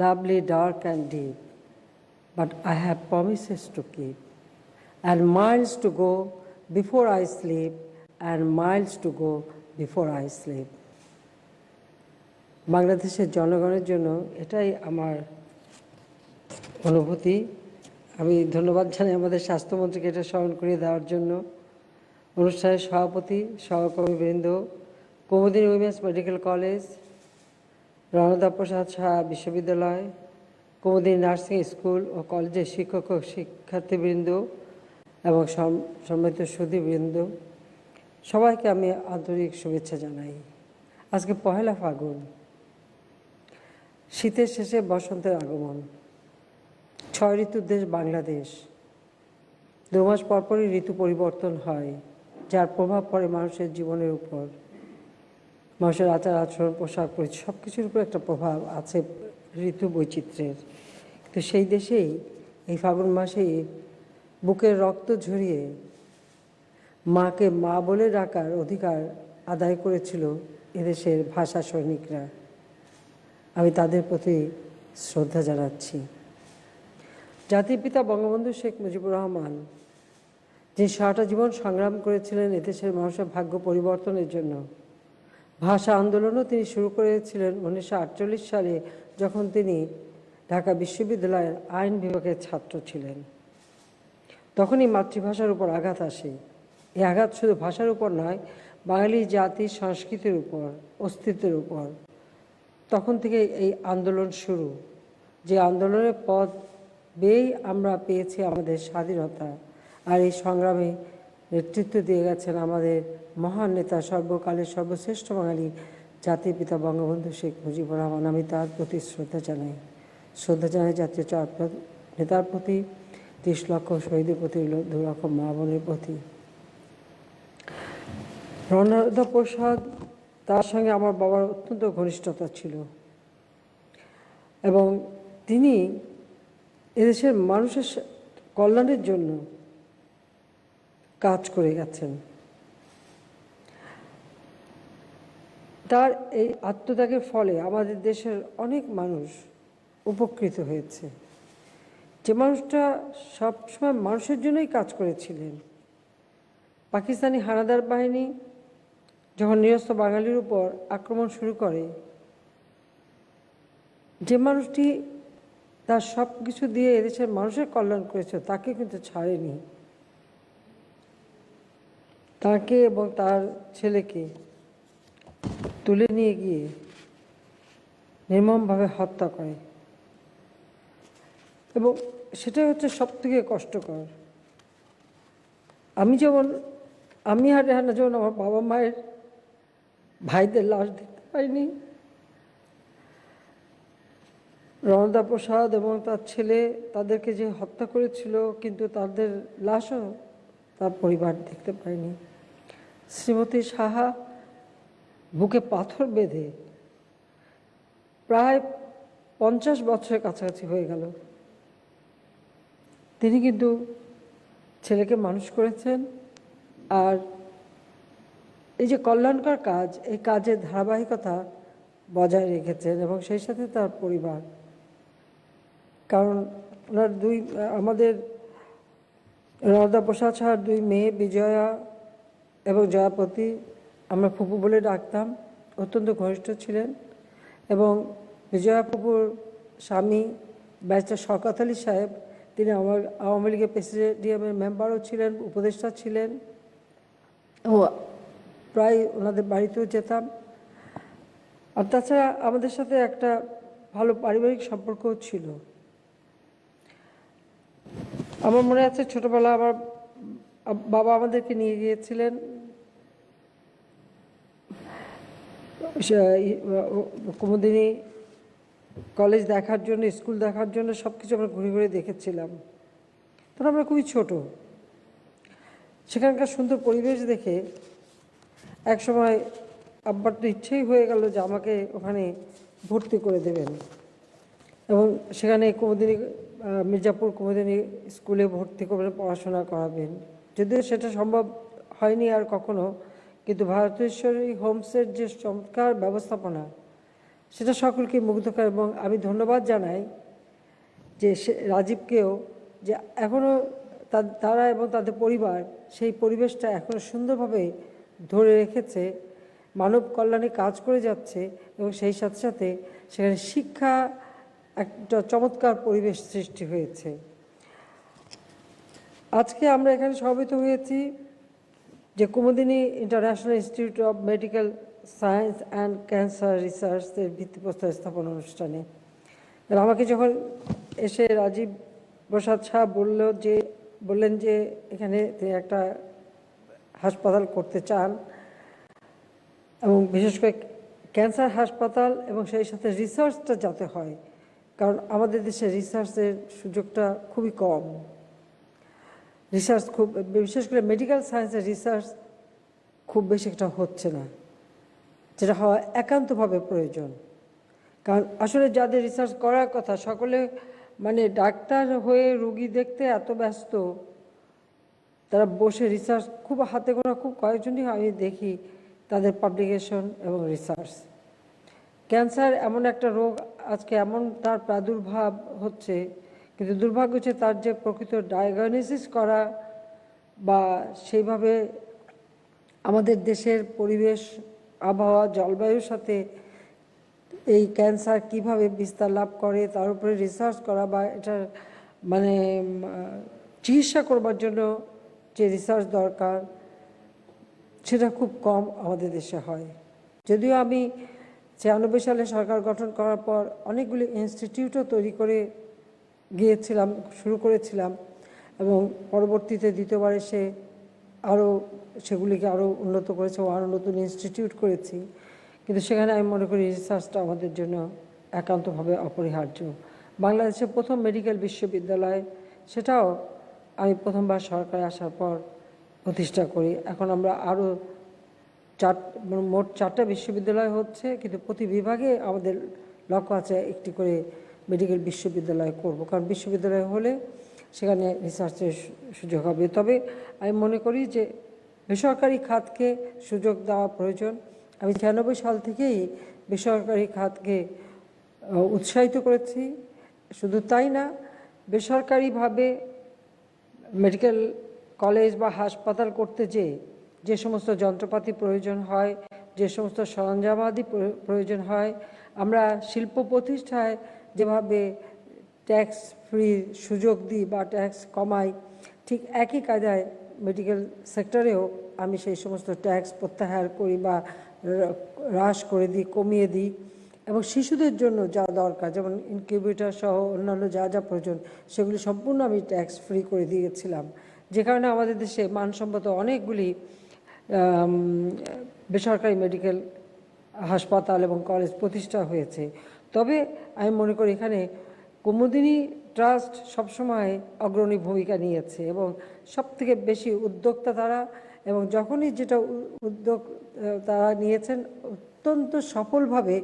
lovely, dark and deep, but I have promises to keep, and miles to go before I sleep, and miles to go before I sleep. বাংলাদেশের জনগণের জন্য এটাই আমার অনুভূতি। আমি ধন্যবাদ জানাই আমাদের স্বাস্থ্যমন্ত্রীকে এটা স্মরণ করিয়ে দেওয়ার জন্য। অনুষ্ঠানের সভাপতি, সহকর্মীবৃন্দ, Kumudini women's medical college, Ranada Prasad Saha বিশ্ববিদ্যালয়, কুমুদিনী নার্সিং স্কুল ও কলেজের শিক্ষক ও শিক্ষার্থীবৃন্দ এবং সম্মানিত সুধীবৃন্দ, সবাইকে আমি আন্তরিক শুভেচ্ছা জানাই। আজকে পহেলা ফাগুন, শীতের শেষে বসন্তের আগমন। 6 ঋতুর দেশ বাংলাদেশ। 2 মাস পরপরই ঋতু পরিবর্তন হয়, যার প্রভাব পড়ে মানুষের জীবনের উপর। মানুষের আচার আচরণ, পোশাক পরিচ্ছদ সব কিছুর উপর একটা প্রভাব আছে ঋতু বৈচিত্র্যের। তো সেই দেশেই এই ফাগুন মাসেই বুকের রক্ত ঝরিয়ে মাকে মা বলে ডাকার অধিকার আদায় করেছিল এদেশের ভাষা সৈনিকরা। আমি তাদের প্রতি শ্রদ্ধা জানাচ্ছি। জাতির পিতা বঙ্গবন্ধু শেখ মুজিবুর রহমান, যে সারাটা জীবন সংগ্রাম করেছিলেন এদেশের মানুষের ভাগ্য পরিবর্তনের জন্য, ভাষা আন্দোলনও তিনি শুরু করেছিলেন 1948 সালে, যখন তিনি ঢাকা বিশ্ববিদ্যালয়ের আইন বিভাগের ছাত্র ছিলেন। তখনই মাতৃভাষার উপর আঘাত আসে। এই আঘাত শুধু ভাষার উপর নয়, বাঙালি জাতির সংস্কৃতির উপর, অস্তিত্বের উপর। তখন থেকে এই আন্দোলন শুরু, যে আন্দোলনের পথ বেয়েই আমরা পেয়েছি আমাদের স্বাধীনতা। আর এই সংগ্রামে নেতৃত্ব দিয়ে গেছেন আমাদের মহান নেতা, সর্বকালের সর্বশ্রেষ্ঠ বাঙালি জাতির পিতা বঙ্গবন্ধু শেখ মুজিবুর রহমান। আমি তার প্রতি শ্রদ্ধা জানাই জাতীয় নেতার প্রতি, 30 লক্ষ শহীদের প্রতি, 2 লক্ষ মা বোনের প্রতি। রণদা প্রসাদ, তার সঙ্গে আমার বাবার অত্যন্ত ঘনিষ্ঠতা ছিল এবং তিনি এদেশের মানুষের কল্যাণের জন্য কাজ করে গেছেন। তার এই আত্মত্যাগের ফলে আমাদের দেশের অনেক মানুষ উপকৃত হয়েছে। যে মানুষটা সবসময় মানুষের জন্যই কাজ করেছিলেন, পাকিস্তানি হানাদার বাহিনী যখন নিরস্ত্র বাঙালির উপর আক্রমণ শুরু করে, যে মানুষটি তার সব কিছু দিয়ে এদেশের মানুষের কল্যাণ করেছে, তাকে কিন্তু ছাড়েনি। তাকে এবং তার ছেলেকে তুলে নিয়ে গিয়ে নির্মমভাবে হত্যা করে, এবং সেটাই হচ্ছে সবথেকে কষ্টকর। আমি আর রেহানা যেমন আমার বাবা মায়ের ভাইদের লাশ দেখতে পাইনি, রণদা প্রসাদ এবং তার ছেলে তাদেরকে যে হত্যা করেছিল, কিন্তু তাদের লাশও তার পরিবার দেখতে পায়নি। শ্রীমতী সাহা বুকে পাথর বেঁধে প্রায় 50 বছরের কাছাকাছি হয়ে গেল, তিনি কিন্তু ছেলেকে মানুষ করেছেন। আর এই যে কল্যাণকর কাজ, এই কাজের ধারাবাহিকতা বজায় রেখেছেন, এবং সেই সাথে তার পরিবার। কারণ ওনার আমাদের রণদা প্রসাদ সাহার 2 মেয়ে বিজয়া এবং জয়াপতি, আমরা ফুপু বলে ডাকতাম, অত্যন্ত ঘনিষ্ঠ ছিলেন। এবং বিজয়া ফুপুর স্বামী ব্যারিস্টার শওকত আলী সাহেব, তিনি আমার আওয়ামী লীগের প্রেসিডিয়ামের মেম্বারও ছিলেন, উপদেষ্টা ছিলেন, ও প্রায় ওনাদের বাড়িতেও যেতাম। আর তাছাড়া আমাদের সাথে একটা ভালো পারিবারিক সম্পর্কও ছিল। আমার মনে আছে ছোটবেলা আমার বাবা আমাদেরকে নিয়ে গিয়েছিলেন কুমুদিনী কলেজ দেখার জন্য, স্কুল দেখার জন্য, সব কিছু আমরা ঘুরে ঘুরে দেখেছিলাম। তখন আমরা খুবই ছোট। সেখানকার সুন্দর পরিবেশ দেখে একসময় আব্বার তো ইচ্ছেই হয়ে গেল যে আমাকে ওখানে ভর্তি করে দেবেন, এবং সেখানে কুমুদিনী মির্জাপুর কুমুদিনী স্কুলে ভর্তি করে পড়াশোনা করাবেন। যদিও সেটা সম্ভব হয়নি আর কখনো, কিন্তু ভারতেশ্বরী হোমসের যে চমৎকার ব্যবস্থাপনা, সেটা সকলকে মুগ্ধ করে। এবং আমি ধন্যবাদ জানাই যে রাজীবকেও, যে এখনও তারা এবং তাদের পরিবার সেই পরিবেশটা এখনও সুন্দরভাবে ধরে রেখেছে, মানব কল্যাণে কাজ করে যাচ্ছে এবং সেই সাথে সাথে সেখানে শিক্ষা একটা চমৎকার পরিবেশ সৃষ্টি হয়েছে। আজকে আমরা এখানে সমবেত হয়েছি যে Kumudini international institute of medical science and cancer রিসার্চের ভিত্তিপ্রস্তর স্থাপন অনুষ্ঠানে। আমাকে যখন এসে রাজীব প্রসাদ শাহ বললেন যে এখানে তিনি একটা হাসপাতাল করতে চান এবং বিশেষ করে ক্যান্সার হাসপাতাল এবং সেই সাথে রিসার্চটা যাতে হয়, কারণ আমাদের দেশে রিসার্চের সুযোগটা খুবই কম। রিসার্চ খুব, বিশেষ করে মেডিকেল সায়েন্সের রিসার্চ খুব বেশি একটা হচ্ছে না, যেটা হওয়া একান্তভাবে প্রয়োজন। কারণ আসলে যাদের রিসার্চ করার কথা সকলে মানে ডাক্তার হয়ে রোগী দেখতে এত ব্যস্ত, তারা বসে রিসার্চ খুব হাতে গোনা খুব কয়েকজনই আমি দেখি তাদের পাবলিকেশন এবং রিসার্চ। ক্যান্সার এমন একটা রোগ, আজকে এমন তার প্রাদুর্ভাব হচ্ছে, কিন্তু দুর্ভাগ্য হচ্ছে তার যে প্রকৃত ডায়াগনোসিস করা বা সেইভাবে আমাদের দেশের পরিবেশ, আবহাওয়া, জলবায়ুর সাথে এই ক্যান্সার কিভাবে বিস্তার লাভ করে তার উপরে রিসার্চ করা বা এটার মানে চিকিৎসা করবার জন্য যে রিসার্চ দরকার সেটা খুব কম আমাদের দেশে হয়। যদিও আমি 96 সালে সরকার গঠন করার পর অনেকগুলি ইনস্টিটিউটও তৈরি করে শুরু করেছিলাম এবং পরবর্তীতে দ্বিতীয়বার এসে সেগুলিকে আরও উন্নত করেছে ও আরও নতুন ইনস্টিটিউট করেছি। কিন্তু সেখানে আমি মনে করি রিসার্চটা আমাদের জন্য একান্তভাবে অপরিহার্য। বাংলাদেশের প্রথম মেডিকেল বিশ্ববিদ্যালয়, সেটাও আমি প্রথমবার সরকারে আসার পর প্রতিষ্ঠা করি। এখন আমরা আরও মোট 4টা বিশ্ববিদ্যালয় হচ্ছে, কিন্তু প্রতি বিভাগে আমাদের লক্ষ্য আছে একটি করে মেডিকেল বিশ্ববিদ্যালয় করব, কারণ বিশ্ববিদ্যালয় হলে সেখানে রিসার্চের সুযোগ হবে। তবে আমি মনে করি যে বেসরকারি খাতকে সুযোগ দেওয়া প্রয়োজন। আমি 96 সাল থেকেই বেসরকারি খাতকে উৎসাহিত করেছি। শুধু তাই না, বেসরকারিভাবে মেডিকেল কলেজ বা হাসপাতাল করতে যে সমস্ত যন্ত্রপাতি প্রয়োজন হয়, যে সমস্ত সরঞ্জামাদি প্রয়োজন হয়, আমরা শিল্প প্রতিষ্ঠায় যেভাবে ট্যাক্স ফ্রি সুযোগ দিই বা ট্যাক্স কমাই, ঠিক একই কায়দায় মেডিকেল সেক্টরেও আমি সেই সমস্ত ট্যাক্স প্রত্যাহার করি বা হ্রাস করে দিই, কমিয়ে দিই। এবং শিশুদের জন্য যা দরকার, যেমন ইনকিউবেটর সহ অন্যান্য যা যা প্রয়োজন, সেগুলি সম্পূর্ণ আমি ট্যাক্স ফ্রি করে দিয়েছিলাম, যে কারণে আমাদের দেশে মানসম্মত অনেকগুলি বেসরকারি মেডিকেল হাসপাতাল এবং কলেজ প্রতিষ্ঠা হয়েছে। তবে আমি মনে করি এখানে কুমুদিনী ট্রাস্ট সবসময় অগ্রণী ভূমিকা নিয়েছে এবং সবথেকে বেশি উদ্যোক্তা তারা, এবং যখনই যেটা উদ্যোগ তারা নিয়েছেন অত্যন্ত সফলভাবে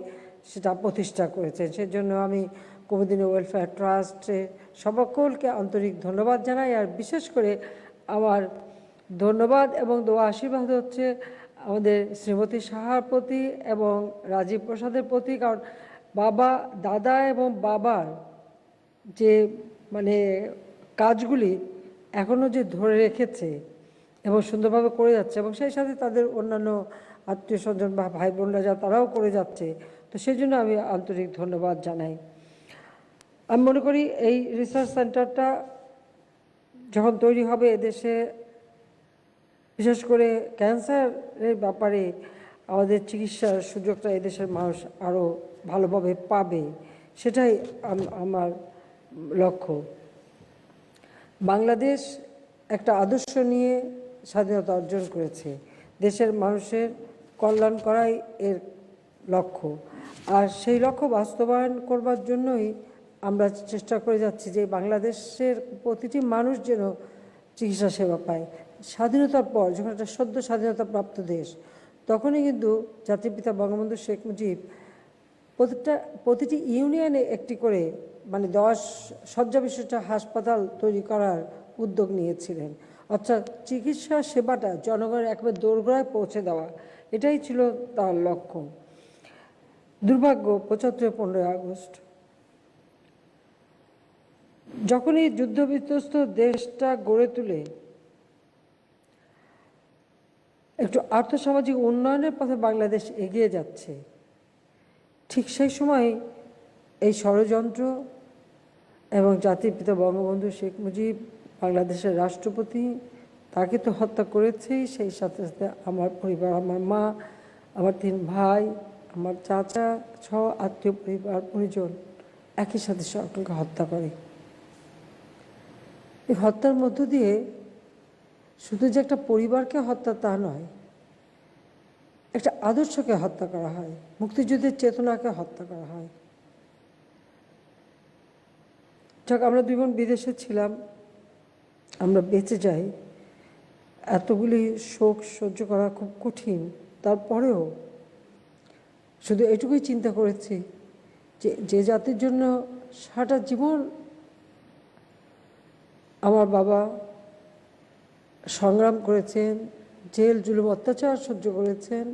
সেটা প্রতিষ্ঠা করেছেন। সেজন্য আমি কুমুদিনী ওয়েলফেয়ার ট্রাস্টে সকলকে আন্তরিক ধন্যবাদ জানাই। আর বিশেষ করে আমার ধন্যবাদ এবং দোয়া আশীর্বাদ হচ্ছে আমাদের শ্রীমতী সাহার প্রতি এবং রাজীব প্রসাদের প্রতি, কারণ দাদা এবং বাবার যে মানে কাজগুলি এখনও যে ধরে রেখেছে এবং সুন্দরভাবে করে যাচ্ছে, এবং সেই সাথে তাদের অন্যান্য আত্মীয় স্বজন বা ভাই বোনরা যা তারাও করে যাচ্ছে, তো সেই জন্য আমি আন্তরিক ধন্যবাদ জানাই। আমি মনে করি এই রিসার্চ সেন্টারটা যখন তৈরি হবে এদেশে, বিশেষ করে ক্যান্সারের ব্যাপারে আমাদের চিকিৎসার সুযোগটা এদেশের মানুষ আরও ভালোভাবে পাবে, সেটাই আমার লক্ষ্য। বাংলাদেশ একটা আদর্শ নিয়ে স্বাধীনতা অর্জন করেছে, দেশের মানুষের কল্যাণ করাই এর লক্ষ্য। আর সেই লক্ষ্য বাস্তবায়ন করবার জন্যই আমরা চেষ্টা করে যাচ্ছি যে বাংলাদেশের প্রতিটি মানুষ যেন চিকিৎসা সেবা পায়। স্বাধীনতার পর যখন একটা সদ্য স্বাধীনতা প্রাপ্ত দেশ, তখনই কিন্তু জাতির পিতা বঙ্গবন্ধু শেখ মুজিব প্রতিটি ইউনিয়নে একটি করে মানে 10 শয্যা বিশিষ্ট হাসপাতাল তৈরি করার উদ্যোগ নিয়েছিলেন। অর্থাৎ চিকিৎসা সেবাটা জনগণের একেবারে দোরগোড়ায় পৌঁছে দেওয়া, এটাই ছিল তার লক্ষ্য। দুর্ভাগ্য ৭৫ 15 আগস্ট যখনই যুদ্ধবিধ্বস্ত দেশটা গড়ে তুলে একটু আর্থসামাজিক উন্নয়নের পথে বাংলাদেশ এগিয়ে যাচ্ছে, ঠিক সেই সময় এই ষড়যন্ত্র এবং জাতির পিতা বঙ্গবন্ধু শেখ মুজিব, বাংলাদেশের রাষ্ট্রপতি, তাকে তো হত্যা করেছেই, সেই সাথে সাথে আমার পরিবার, আমার মা, আমার 3 ভাই, আমার চাচা সহ আত্মীয় পরিবার পরিজন একই সাথে সকলকে হত্যা করে। এই হত্যার মধ্য দিয়ে শুধু যে একটা পরিবারকে হত্যা তা নয়, একটা আদর্শকে হত্যা করা হয়, মুক্তিযুদ্ধের চেতনাকে হত্যা করা হয়। যাক, আমরা 2 বোন বিদেশে ছিলাম, আমরা বেঁচে যাই। এতগুলি শোক সহ্য করা খুব কঠিন, তারপরেও শুধু এটুকুই চিন্তা করেছি যে জাতির জন্য সারাটা জীবন আমার বাবা সংগ্রাম করেছেন, জেল জুলুম অত্যাচার সহ্য করেছেন,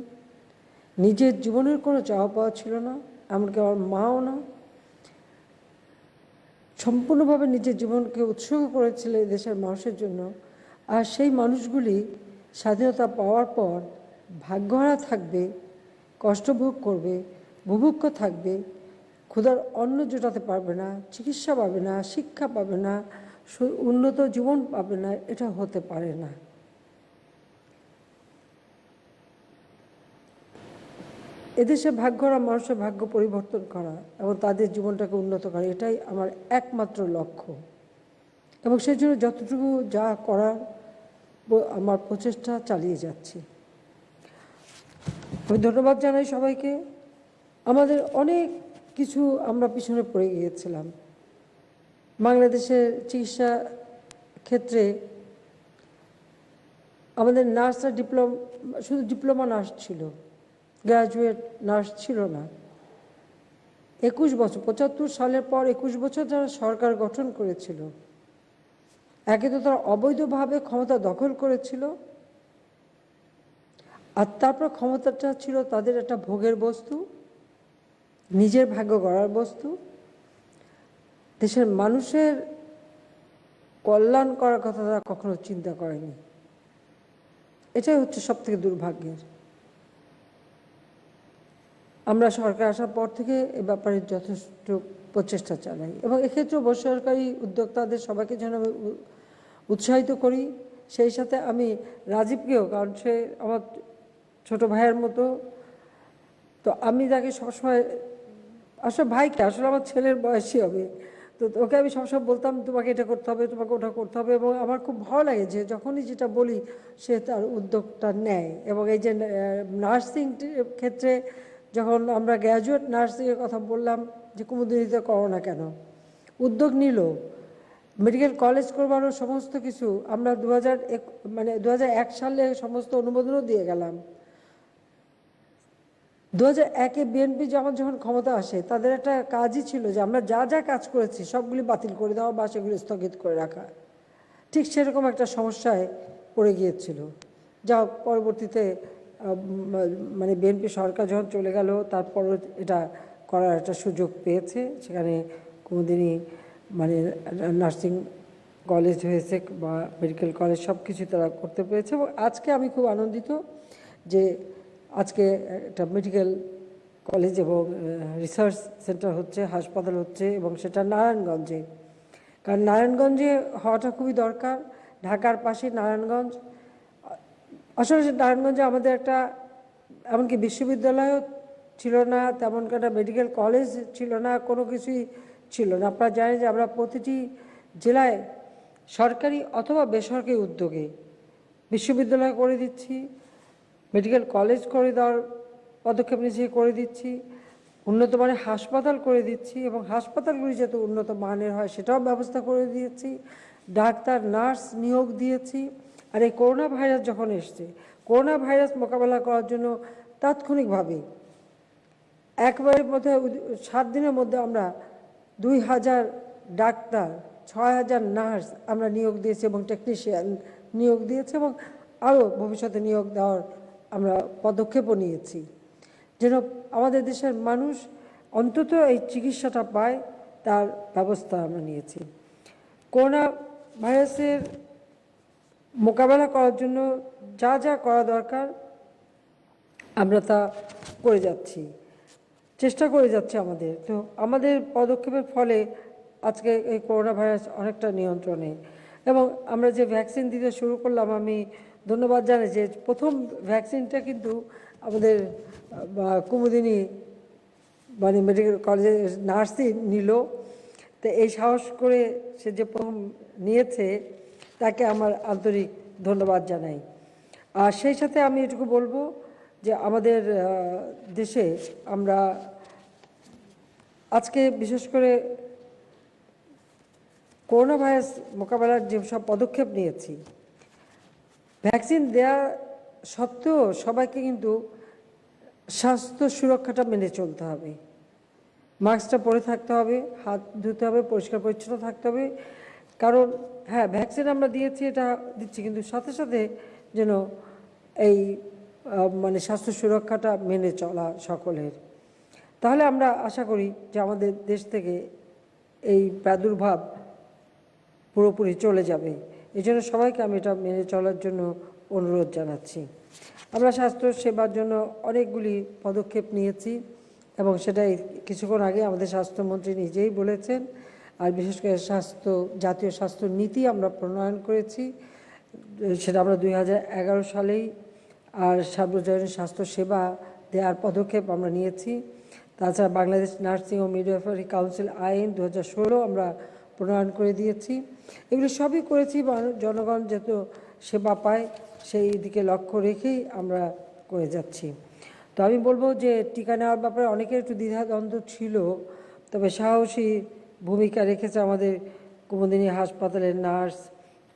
নিজের জীবনের কোনো চাওয়া পাওয়া ছিল না, এমনকি আমার মাও না, সম্পূর্ণভাবে নিজের জীবনকে উৎসর্গ করেছিল এই দেশের মানুষের জন্য। আর সেই মানুষগুলি স্বাধীনতা পাওয়ার পর ভাগ্যহারা থাকবে, কষ্টভোগ করবে, বুভুক্ষ থাকবে, ক্ষুধার অন্ন জোটাতে পারবে না, চিকিৎসা পাবে না, শিক্ষা পাবে না, উন্নত জীবন পাবে না, এটা হতে পারে না। এদেশে ভাগ্যহারা মানুষের ভাগ্য পরিবর্তন করা এবং তাদের জীবনটাকে উন্নত করা, এটাই আমার একমাত্র লক্ষ্য। এবং সেই জন্য যতটুকু যা করার আমার প্রচেষ্টা চালিয়ে যাচ্ছি। আমি ধন্যবাদ জানাই সবাইকে। আমাদের অনেক কিছু আমরা পিছনে পড়ে গিয়েছিলাম। বাংলাদেশের চিকিৎসা ক্ষেত্রে আমাদের নার্সরা শুধু ডিপ্লোমা নার্স ছিল, গ্র্যাজুয়েট নার্স ছিল না। 21 বছর, 75 সালের পর 21 বছর যারা সরকার গঠন করেছিল, একে তো তারা অবৈধভাবে ক্ষমতা দখল করেছিল, আর তারপর ক্ষমতাটা ছিল তাদের একটা ভোগের বস্তু, নিজের ভাগ্য গড়ার বস্তু। দেশের মানুষের কল্যাণ করার কথা তারা কখনো চিন্তা করেনি। এটাই হচ্ছে সবথেকে দুর্ভাগ্যের। আমরা সরকার আসার পর থেকে এ ব্যাপারে যথেষ্ট প্রচেষ্টা চালাই এবং এক্ষেত্রে বেসরকারি উদ্যোক্তাদের সবাইকে যেন উৎসাহিত করি। সেই সাথে আমি রাজীবকেও, কারণ সে আমার ছোট ভাইয়ের মতো, তো আমি তাকে সবসময়, আসলে ভাইকে, আসলে আমার ছেলের বয়সী হবে, তো ওকে আমি সবসময় বলতাম তোমাকে এটা করতে হবে, তোমাকে ওটা করতে হবে। এবং আমার খুব ভালো লাগে যে যখনই যেটা বলি সে তার উদ্যোগটা নেয়। এবং এই যে নার্সিং ক্ষেত্রে যখন আমরা গ্র্যাজুয়েট নার্সিংয়ের কথা বললাম যে কুমুদিনীতে করো না কেন, উদ্যোগ নিল, মেডিকেল কলেজ করবারও সমস্ত কিছু আমরা 2001 সালে সমস্ত অনুমোদনও দিয়ে গেলাম। 2001-এ বিএনপি যখন ক্ষমতা আসে, তাদের একটা কাজই ছিল যে আমরা যা যা কাজ করেছি সবগুলি বাতিল করে দেওয়া বা সেগুলি স্থগিত করে রাখা। ঠিক সেরকম একটা সমস্যায় পড়ে গিয়েছিল, যা পরবর্তীতে বিএনপি সরকার যখন চলে গেল তারপরও এটা করার একটা সুযোগ পেয়েছে। সেখানে কুমুদিনী নার্সিং কলেজ হয়েছে বা মেডিকেল কলেজ, সব কিছু তারা করতে পেরেছে। এবং আজকে আমি খুব আনন্দিত যে আজকে একটা মেডিকেল কলেজ এবং রিসার্চ সেন্টার হচ্ছে, হাসপাতাল হচ্ছে, এবং সেটা নারায়ণগঞ্জে। কারণ নারায়ণগঞ্জে হওয়াটা খুবই দরকার। ঢাকার পাশে নারায়ণগঞ্জ, আসলে নারায়ণগঞ্জে আমাদের একটা এমনকি বিশ্ববিদ্যালয়ও ছিল না, তেমন একটা মেডিকেল কলেজ ছিল না, কোনো কিছুই ছিল না। আপনারা জানেন যে আমরা প্রতিটি জেলায় সরকারি অথবা বেসরকারি উদ্যোগে বিশ্ববিদ্যালয় করে দিচ্ছি, মেডিকেল কলেজ করে দেওয়ার পদক্ষেপ নিয়ে করে দিচ্ছি, উন্নত মানের হাসপাতাল করে দিচ্ছি, এবং হাসপাতালগুলি যাতে উন্নত মানের হয় সেটাও ব্যবস্থা করে দিয়েছি, ডাক্তার নার্স নিয়োগ দিয়েছি। আর এই করোনা ভাইরাস যখন এসছে, করোনা ভাইরাস মোকাবেলা করার জন্য তাৎক্ষণিকভাবে একবারের মধ্যে 7 দিনের মধ্যে আমরা 2000 ডাক্তার, 6000 নার্স আমরা নিয়োগ দিয়েছি এবং টেকনিশিয়ান নিয়োগ দিয়েছি, এবং আরও ভবিষ্যতে নিয়োগ দেওয়ার আমরা পদক্ষেপও নিয়েছি। যেন আমাদের দেশের মানুষ অন্তত এই চিকিৎসাটা পায়, তার ব্যবস্থা আমরা নিয়েছি। করোনা ভাইরাসের মোকাবেলা করার জন্য যা যা করা দরকার আমরা তা করে যাচ্ছি, চেষ্টা করে যাচ্ছে আমাদের। তো আমাদের পদক্ষেপের ফলে আজকে এই করোনা ভাইরাস অনেকটা নিয়ন্ত্রণে, এবং আমরা যে ভ্যাকসিন দিতে শুরু করলাম, আমি ধন্যবাদ জানাই যে প্রথম ভ্যাকসিনটা কিন্তু আমাদের কুমুদিনী মানে মেডিকেল কলেজের নার্সই নিল। তো এই সাহস করে সে যে প্রথম নিয়েছে তাকে আমার আন্তরিক ধন্যবাদ জানাই। আর সেই সাথে আমি এটুকু বলবো যে আমাদের দেশে আমরা আজকে বিশেষ করে করোনা ভাইরাস মোকাবেলার যে সব পদক্ষেপ নিয়েছি, ভ্যাকসিন দেওয়া সত্ত্বেও সবাইকে কিন্তু স্বাস্থ্য সুরক্ষাটা মেনে চলতে হবে। মাস্কটা পরে থাকতে হবে, হাত ধুতে হবে, পরিষ্কার পরিচ্ছন্ন থাকতে হবে। কারণ হ্যাঁ, ভ্যাকসিন আমরা দিয়েছি, এটা দিচ্ছি, কিন্তু সাথে সাথে যেন এই মানে স্বাস্থ্য সুরক্ষাটা মেনে চলা সকলের। তাহলে আমরা আশা করি যে আমাদের দেশ থেকে এই প্রাদুর্ভাব পুরোপুরি চলে যাবে। এই জন্য সবাইকে আমি এটা মেনে চলার জন্য অনুরোধ জানাচ্ছি। আমরা স্বাস্থ্য সেবার জন্য অনেকগুলি পদক্ষেপ নিয়েছি, এবং সেটাই কিছুক্ষণ আগে আমাদের স্বাস্থ্যমন্ত্রী নিজেই বলেছেন। আর বিশেষ করে জাতীয় স্বাস্থ্য নীতি আমরা প্রণয়ন করেছি, সেটা আমরা 2011 সালেই। আর সার্বজনীন স্বাস্থ্য সেবা দেওয়ার পদক্ষেপ আমরা নিয়েছি। তাছাড়া বাংলাদেশ নার্সিং ও মিডওয়াইফারি কাউন্সিল আইন 2016 আমরা প্রণয়ন করে দিয়েছি। এগুলো সবই করেছি জনগণ যাতে সেবা পায় সেই দিকে লক্ষ্য রেখেই আমরা করে যাচ্ছি। তো আমি বলবো যে টিকা নেওয়ার ব্যাপারে অনেকের একটু দ্বিধাদ্বন্দ্ব ছিল, তবে সাহসী ভূমিকা রেখেছে আমাদের কুমুদিনী হাসপাতালের নার্স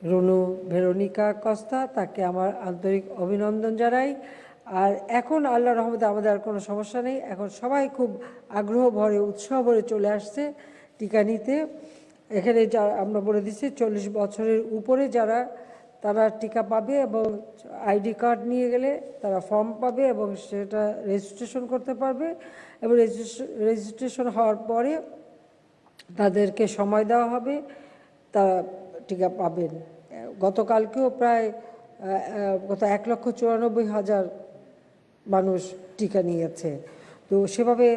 রনু ভেরোনিকা কস্তা, তাকে আমার আন্তরিক অভিনন্দন জানাই। আর এখন আল্লাহ রহমতে আমাদের আর কোনো সমস্যা নেই, এখন সবাই খুব আগ্রহ ভরে উৎসাহ ভরে চলে আসছে টিকা নিতে। এখানে যা আমরা বলে দিচ্ছি 40 বছরের উপরে যারা, তারা টিকা পাবে, এবং আইডি কার্ড নিয়ে গেলে তারা ফর্ম পাবে এবং সেটা রেজিস্ট্রেশন করতে পারবে, এবং রেজিস্ট্রেশন হওয়ার পরে তাদেরকে সময় দেওয়া হবে, তারা টিকা পাবেন। গতকালকেও প্রায় 1,94,000 মানুষ টিকা নিয়েছে। তো সেভাবে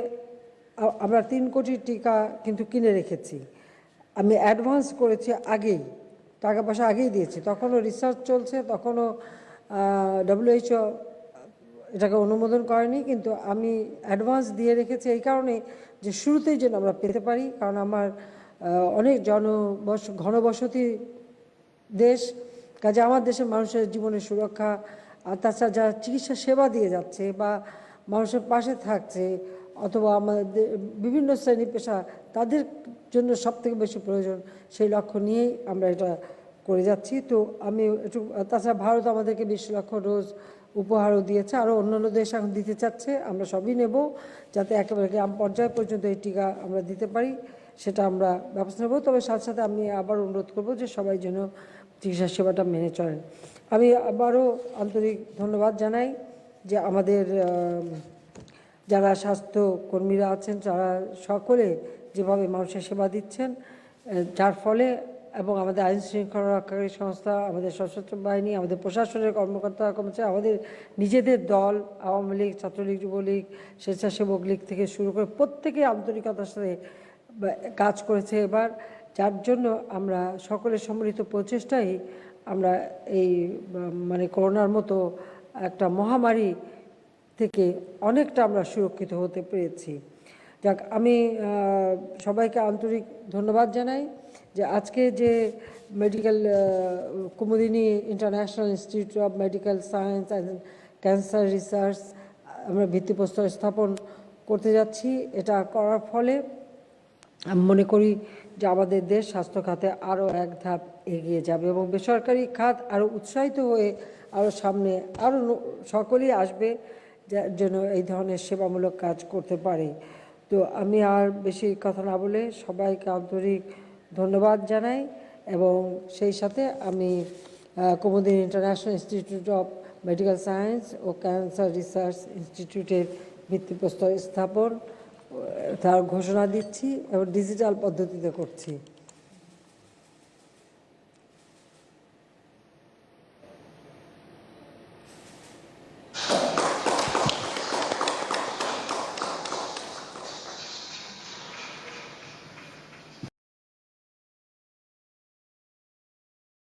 আমরা 3 কোটি টিকা কিন্তু কিনে রেখেছি। আমি অ্যাডভান্স করেছি আগেই, টাকা পয়সা আগেই দিয়েছি, তখনও রিসার্চ চলছে, তখনও WHO এটাকে অনুমোদন করেনি, কিন্তু আমি অ্যাডভান্স দিয়ে রেখেছি এই কারণে যে শুরুতেই যেন আমরা পেতে পারি। কারণ আমার অনেক ঘনবসতি দেশ, কাজে আমার দেশের মানুষের জীবনের সুরক্ষা, আর তাছাড়া যারা চিকিৎসা সেবা দিয়ে যাচ্ছে বা মানুষের পাশে থাকছে, অথবা আমাদের বিভিন্ন শ্রেণী পেশা, তাদের জন্য সবথেকে বেশি প্রয়োজন, সেই লক্ষ্য নিয়েই আমরা এটা করে যাচ্ছি। তো আমি একটু, তাছাড়া ভারত আমাদেরকে 20 লক্ষ ডোজ উপহারও দিয়েছে, আরও অন্যান্য দেশ এখন দিতে চাচ্ছে, আমরা সবই নেব, যাতে একেবারে গ্রাম পর্যায় পর্যন্ত এই টিকা আমরা দিতে পারি, সেটা আমরা ব্যবস্থা নেব। তবে সাথে সাথে আমি আবার অনুরোধ করব যে সবাই যেন চিকিৎসা সেবাটা মেনে চলেন। আমি আবারও আন্তরিক ধন্যবাদ জানাই যে আমাদের যারা স্বাস্থ্যকর্মীরা আছেন, যারা সকলে যেভাবে মানুষের সেবা দিচ্ছেন, যার ফলে, এবং আমাদের আইন শৃঙ্খলা রক্ষাকারী সংস্থা, আমাদের সশস্ত্র বাহিনী, আমাদের প্রশাসনের কর্মকর্তা কর্মচারী, আমাদের নিজেদের দল, আওয়ামী লীগ, ছাত্রলীগ, যুবলীগ, স্বেচ্ছাসেবক লীগ থেকে শুরু করে প্রত্যেকে আন্তরিকতার সাথে কাজ করেছে এবার, যার জন্য আমরা সকলের সম্মিলিত প্রচেষ্টায় আমরা এই মানে করোনার মতো একটা মহামারী থেকে অনেকটা আমরা সুরক্ষিত হতে পেরেছি। যাক, আমি সবাইকে আন্তরিক ধন্যবাদ জানাই যে আজকে যে medical Kumudini international institute of medical science and cancer research আমরা ভিত্তিপ্রস্তর স্থাপন করতে যাচ্ছি। এটা করার ফলে আমি মনে করি যে আমাদের দেশ স্বাস্থ্য খাতে আরও এক ধাপ এগিয়ে যাবে, এবং বেসরকারি খাত আরও উৎসাহিত হয়ে আরও সামনে আরও সকলেই আসবে, যার জন্য এই ধরনের সেবামূলক কাজ করতে পারে। তো আমি আর বেশি কথা না বলে সবাইকে আন্তরিক ধন্যবাদ জানাই, এবং সেই সাথে আমি Kumudini international institute of medical science ও ক্যান্সার রিসার্চ ইনস্টিটিউটের ভিত্তিপ্রস্তর স্থাপন তার ঘোষণা দিচ্ছি এবং ডিজিটাল পদ্ধতিতে করছি।